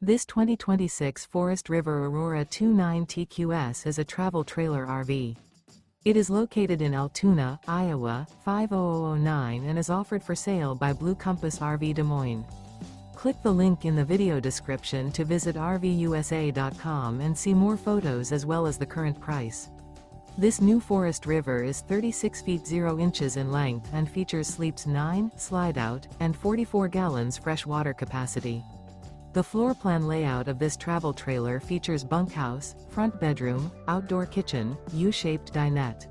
This 2026 Forest River Aurora 29 TQS is a travel trailer RV. It is located in Altoona, Iowa, 50009 and is offered for sale by Blue Compass RV Des Moines. Click the link in the video description to visit RVUSA.com and see more photos as well as the current price. This new Forest River is 36 feet 0 inches in length and features sleeps 9, slide-out, and 44 gallons fresh water capacity. The floor plan layout of this travel trailer features bunkhouse, front bedroom, outdoor kitchen, U-shaped dinette.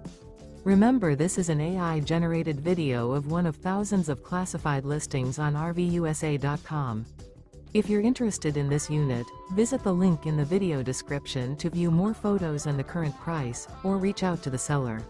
Remember, this is an AI-generated video of one of thousands of classified listings on RVUSA.com. If you're interested in this unit, visit the link in the video description to view more photos and the current price, or reach out to the seller.